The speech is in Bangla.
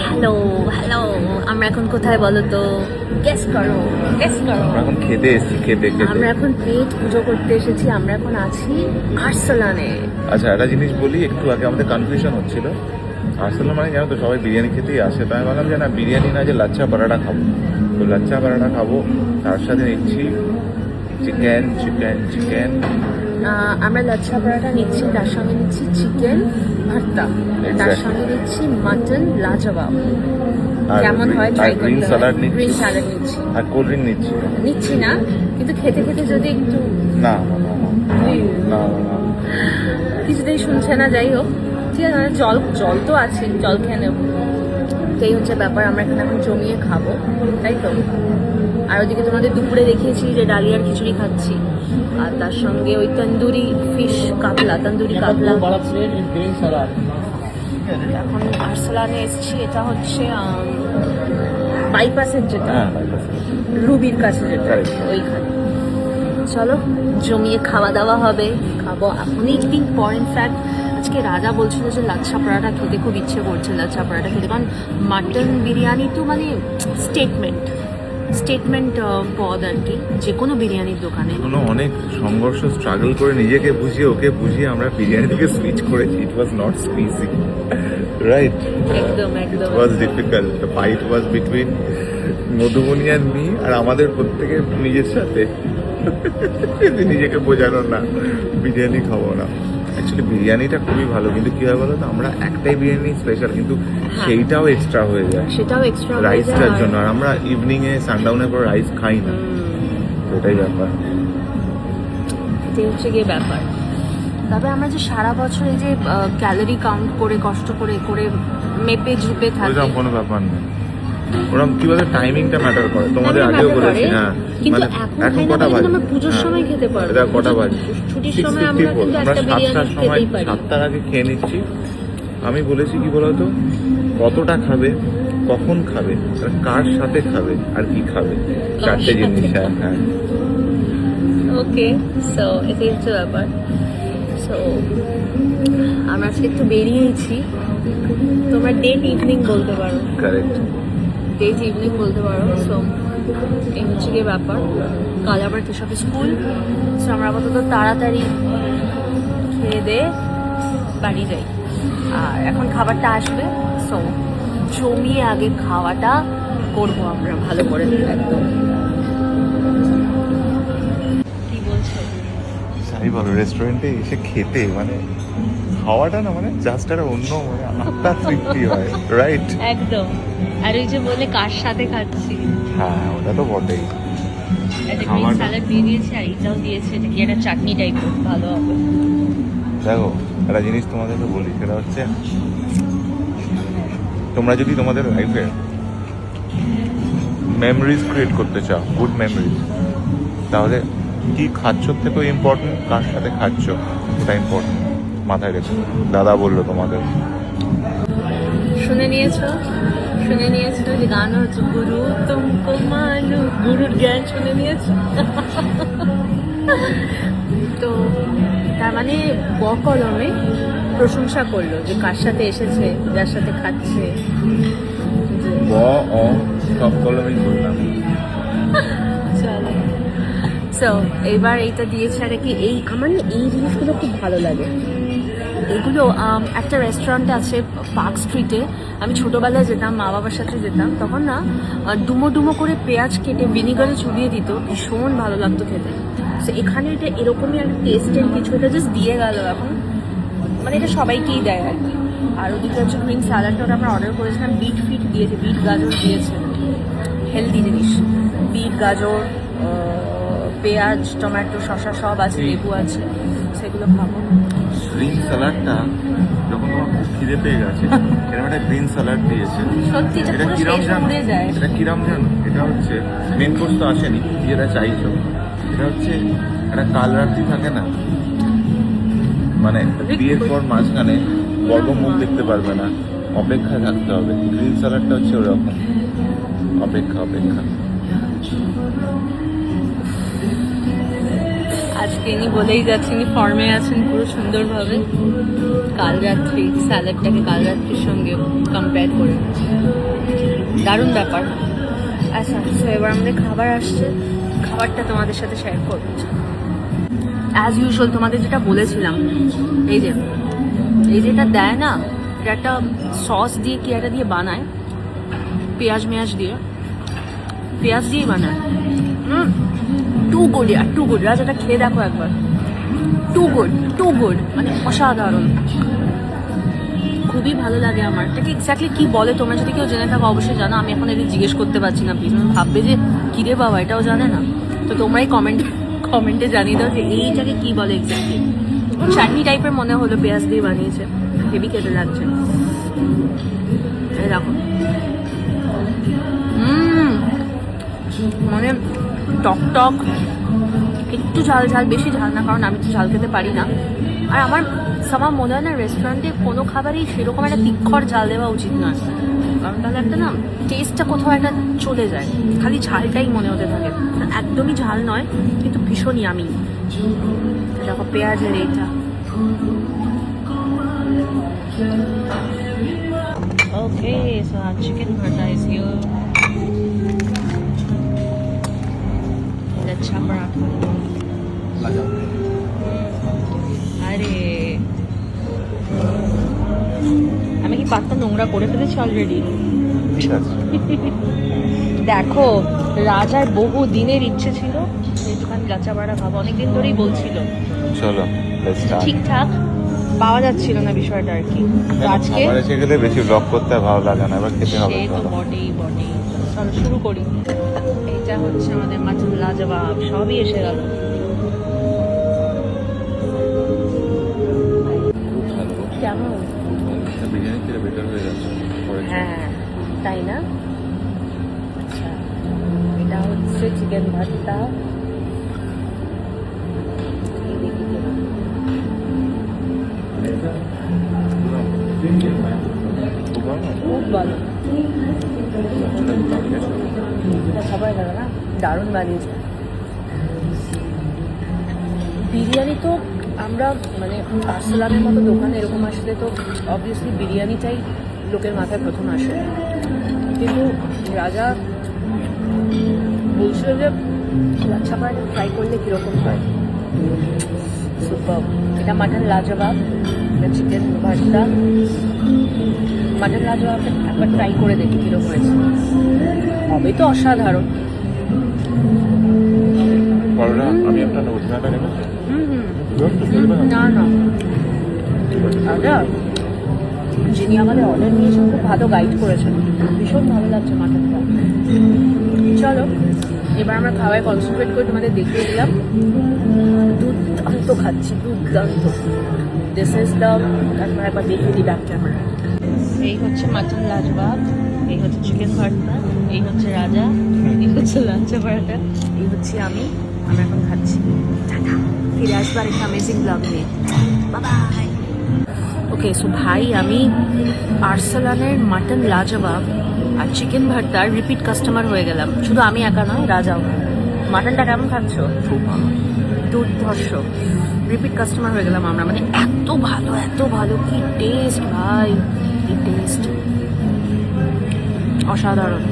হ্যালো হ্যালো, আমরা এখন কোথায় বলো তো? গেস করো। আমরা এখন খেতে এসেছি, খেতে আমরা এখন পেট পুজো করতে এসেছি। আমরা এখন আছি আর্সেলানে। আচ্ছা, একটা জিনিস বলি, একটু আগে আমাদের কনফিউশন হচ্ছিল। আর্সেলান মানে জানো তো সবাই বিরিয়ানি খেতেই আসে, তাই আমি বললাম যে না, বিরিয়ানি না, যে লাচ্ছা পরাঠা খাবো। তো লাচ্ছা পরাঠা খাবো, তার সাথে নিচ্ছি চিকেন। আমরা লাচ্ছা পরাঠা নিচ্ছি, তার সঙ্গে নিচ্ছি চিকেন ভর্তা, তার সঙ্গে নিচ্ছি মাটন লাজবাব। কেমন হয় ট্রাই করতে গ্রিন হয়। স্যালাড গ্রিন স্যালাড নিচ্ছি, আর কোল্ড ড্রিঙ্ক নিচ্ছি না, কিন্তু খেতে খেতে যদি একটু না কিছুতেই শুনছে না। যাই হোক, ঠিক আছে, মানে জল তো আছে, জল খেয়ে নেবো। তো এই হচ্ছে ব্যাপার, আমরা এখানে এখন জমিয়ে খাবো, তাই তো। আর ওদিকে তোমাদের দুপুরে দেখিয়েছি যে ডালিয়ার খিচুড়ি খাচ্ছি, আর তার সঙ্গে ওই তন্দুরি ফিশ কাতলা, এখন আর্সেলানে এসেছি। এটা হচ্ছে বাইপাসের যেটা, রুবির কাছে যেটা, ওইখানে। চলো জমিয়ে খাওয়া দাওয়া হবে, খাবো অনেকদিন পর। ইনফ্যাক্ট আজকে রাজা বলছিল যে লাচ্ছা পরাঠা খেতে খুব ইচ্ছে করছে, লাচ্ছা পরাঠা খেতে, কারণ মাটন বিরিয়ানি তো মানে স্টেটমেন্ট পদ আর কি, যে কোনো বিরিয়ানির দোকানে। অনেক সংঘর্ষ, স্ট্রাগল করে নিজেকে বুঝিয়ে ওকে বুঝিয়ে আমরা বিরিয়ানি থেকে সুইচ করেছি। It was not spicy, right? একদম it was difficult. The fight was between Madhubani and me, আর আমাদের প্রত্যেকের নিজের সাথে নিজেকে বোঝানো না বিরিয়ানি খাবো না। অ্যাকচুয়ালি বিরিয়ানিটা খুবই ভালো, কিন্তু কি হয় বলো তো, আমরা একটাই বিরিয়ানি স্পেশাল, কিন্তু সেইটাও এক্সট্রা হয়ে যায়, সেটাও এক্সট্রা রাইসটার জন্য। আর আমরা ইভিনিংয়ে সানডাউনের পর রাইস খাই না, এটাই ব্যাপার। এটাই হচ্ছে গিয়ে ব্যাপার। তবে আমরা যে সারা বছর এই যে ক্যালোরি কাউন্ট করে কষ্ট করে করে মেপে ঝুপে থাকি, ওইরকম কোনো ব্যাপার নেই। ওরকম কি বলে, টাইমিংটা ম্যাটার করে। তোমাদের আগেও বলেছি, হ্যাঁ, কিন্তু মানে এখন কটা বাজে? আমরা পুজোর সময় খেতে পারবো। এটা কটা বাজে? ছুটির সময় আমরা কিন্তু 6:54 একটা বিরিয়ানি 7টার সময়, খেতেই পারি। 7টার আগে খেয়ে নিচ্ছি। আমি বলেছি কি বলতো, কতটা খাবে, কখন খাবে, আর কার সাথে খাবে, আর কি খাবে, চারটে জিনিস। হ্যাঁ, ওকে, সো এটাই হচ্ছে ব্যাপার। সো আমরা আজকে একটু বেরিয়েছি, তোমরা ডেট ইভিনিং বলতে পারো, কারেক্ট। ডেট ইভিনিং বলতে পারো। সো এই হচ্ছে গিয়ে ব্যাপার। কাল আবার কেশবে স্কুল, সো আমরা আপাতত তাড়াতাড়ি খেয়ে দিয়ে বাড়ি যাই। আর এখন খাবারটা আসবে, সো জমিয়ে আগে খাওয়াটা করবো আমরা ভালো করে একদম। কি বলছো? সাই বলো, রেস্টুরেন্টে এসে খেতে মানে খাওয়াটা না, মানে জাস্ট একটা অন্য মানে আত্মা তৃপ্তি হয়, রাইট? একদম। আর ওই যে বলে কার সাথে খাচ্ছি, হ্যাঁ, ওটা তো বটেই। একটা গ্রিন স্যালাড দিয়ে দিয়েছে, আর এটাও দিয়েছে, এটা কি একটা চাটনি টাইপের, ভালো হবে। দেখো, একটা জিনিস তোমাদেরকে বলি, সেটা হচ্ছে, তোমরা যদি তোমাদের লাইফে মেমোরিজ ক্রিয়েট করতে চাও, গুড মেমোরিজ, তাহলে কি খাচ্ছ থেকেও ইম্পর্টেন্ট কার সাথে খাচ্ছ, ওটা ইম্পর্টেন্ট। মাথায় রেখো, দাদা বললো তোমাদের। শুনে নিয়েছো যে গান হচ্ছে গুরু তুমকো মালু, গুরুর জ্ঞান শুনে নিয়েছো? তো তার মানে বকলমে প্রশংসা করলো যে কার সাথে এসেছে, যার সাথে খাচ্ছে। সব কলমেই বললাম। চলো, সো এইবার এইটা দিয়েছে আর কি। এই আমার না এই জিনিসগুলো খুব ভালো লাগে। এগুলো একটা রেস্টুরেন্ট আছে পার্ক স্ট্রিটে, আমি ছোটোবেলায় যেতাম, মা বাবার সাথে যেতাম, তখন না ডুমো ডুমো করে পেঁয়াজ কেটে ভিনিগারে চুবিয়ে দিত, ভীষণ ভালো লাগতো খেতে। তো এখানে এটা এরকমই একটা টেস্টের কিছু, এটা জাস্ট দিয়ে গেল এখন, মানে এটা সবাইকেই দেয় আর কি। আর ওদিকে হচ্ছে গ্রিন স্যালাডটা আমরা অর্ডার করেছিলাম, বিট দিয়েছে, বিট গাজর দিয়েছে, হেলদি জিনিস, বিট গাজর, পেঁয়াজ, টমেটো, শসা সব আছে, লেবু আছে, সেগুলো খাবো। গ্রিন স্যালাডটা যখন তোমার খুব খিদে পেয়ে গেছে, এরকম একটা গ্রিন স্যালাড দিয়েছে। সত্যি এটা পুরো কিরম শেষ জানো, উড়ে যায়। এটা কিরম জানো, এটা হচ্ছে মেন কোর্স তো আসেনি, যেটা চাইছো, এটা হচ্ছে একটা কাল রাত্রি থাকে না, মানে বিয়ের পর মাঝখানে বর্গমূল দেখতে পারবে না, অপেক্ষায় থাকতে হবে। গ্রিন স্যালাডটা হচ্ছে ওরকম, অপেক্ষা। আজকে ইনি বলেই যাচ্ছেন, ইনি ফর্মে আছেন পুরো সুন্দরভাবে। কাল রাত্রি স্যালাডটাকে কাল রাত্রির সঙ্গে কম্পেয়ার করে, দারুণ ব্যাপার। আচ্ছা, তো এবার আমাদের খাবার আসছে, খাবারটা তোমাদের সাথে শেয়ার করবো। অ্যাজ ইউজুয়াল তোমাদের যেটা বলেছিলাম, এই যে এটা দেয় না, এটা একটা সস দিয়ে কি একটা দিয়ে বানায়, পেঁয়াজ দিয়েই বানায়। টু গুড ইয়ার, টু গুড। রাজ, এটা খেয়ে দেখো একবার। টু গুড, মানে অসাধারণ, খুবই ভালো লাগে আমার। এটাকে এক্স্যাক্টলি কি বলে, তোমরা যদি কেউ জেনে থাকো অবশ্যই জানো। আমি এখন এদের জিজ্ঞেস করতে পারছি না, প্লিজ। ভাববে যে কিরে বাবা এটাও জানে না। তো তোমরাই কমেন্টে জানিয়ে দাও যে এইটাকে কি বলে এক্স্যাক্টলি। চাটনি টাইপের মনে হলো, পেঁয়াজ দিয়ে বানিয়েছে, হেভি খেতে লাগছে। এই দেখো, মানে টক, একটু ঝাল, বেশি ঝাল না, কারণ আমি তো ঝাল খেতে পারি না। আর আমার মনে হয় না রেস্টুরেন্টে কোনো খাবারই সেরকম একটা তিক্ষর ঝাল দেওয়া উচিত নয়, কারণ তাহলে একটা না টেস্টটা কোথাও একটা চলে যায়, খালি ঝালটাই মনে হতে থাকে। একদমই ঝাল নয়, কিন্তু ভীষণই আমি দেখো পেঁয়াজের এইটা। Okay, so chicken bharta is here. Lachha paratha. আরে আমি কি পাত্তা নোংরা করে ফেলেছি অলরেডি? ঠিক আছে। দেখো, রাজার বহু দিনের ইচ্ছে ছিল একটুখানি লাচা পাড়া খাবো, অনেকদিন ধরেই বলছিল। চলো ঠিকঠাক পাওয়া যাচ্ছিল না বিষয়টা আর কি। তো আজকে এসে গেলে বেশি ব্লগ করতে ভালো লাগে না, এবার খেতে হবে। সে তো বটেই। চলো শুরু করি। এইটা হচ্ছে আমাদের মাটন লাজবাব, সবই এসে গেল। কেমন? বিরিয়ানি খেলে বেটার হয়ে যাচ্ছে। হ্যাঁ, তাই না? আচ্ছা, এটা হচ্ছে চিকেন ভর্তা। খুব ভালো, সবাই ভালো না, দারুণ বানিয়েছে। বিরিয়ানি তো আমরা মানে আরসালানের মতো দোকানে এরকম আসলে তো অবভিয়াসলি বিরিয়ানিটাই লোকের মাথায় প্রথম আসে, কিন্তু রাজা বলছিল যে লাচ্ছা পরাঠা ট্রাই করলে কীরকম হয়। সুপার। এটা মাটন লাজবাব, এটা চিকেন ভর্তা। মাটন লাজবাবটা একবার ট্রাই করে দেখি কীরকম হয়েছে, হবে তো অসাধারণ। আমি একটা নেবো, তুমি একটা নেবে? না দাদা, যিনি আমাদের অর্ডার নিয়েছেন খুব ভালো গাইড করেছেন, ভীষণ ভালো লাগছে মাটনটা। চলো এবার আমরা খাওয়ায় কনসেন্ট্রেট করে তোমাদের দেখিয়ে দিলাম। দুর্দান্ত খাচ্ছি, দুর্দান্ত। দিস ইজ দ্য, তারপর একবার দেখিয়ে দিই ব্যাক ক্যামেরা। এই হচ্ছে মাটন লাজবাব, এই হচ্ছে চিকেন ভর্তা, এই হচ্ছে রাজা, এই হচ্ছে লাচ্ছা পরাঠা, এই হচ্ছে আমি এখন খাচ্ছি। টাটা, ফিরে আসবার একটা অ্যামেজিং ব্লগ নিয়ে। বাই। ওকে, সো ভাই আমি আরসালানের মাটন লাজবাব আর চিকেন ভর্তার রিপিট কাস্টমার হয়ে গেলাম। শুধু আমি একা নয়, রাজাও। মাটনটা কেমন খাচ্ছ? খুব ভালো, দুর্ধর্ষ। রিপিট কাস্টমার হয়ে গেলাম আমরা, মানে এত ভালো, কি টেস্ট ভাই, কি টেস্ট, অসাধারণ।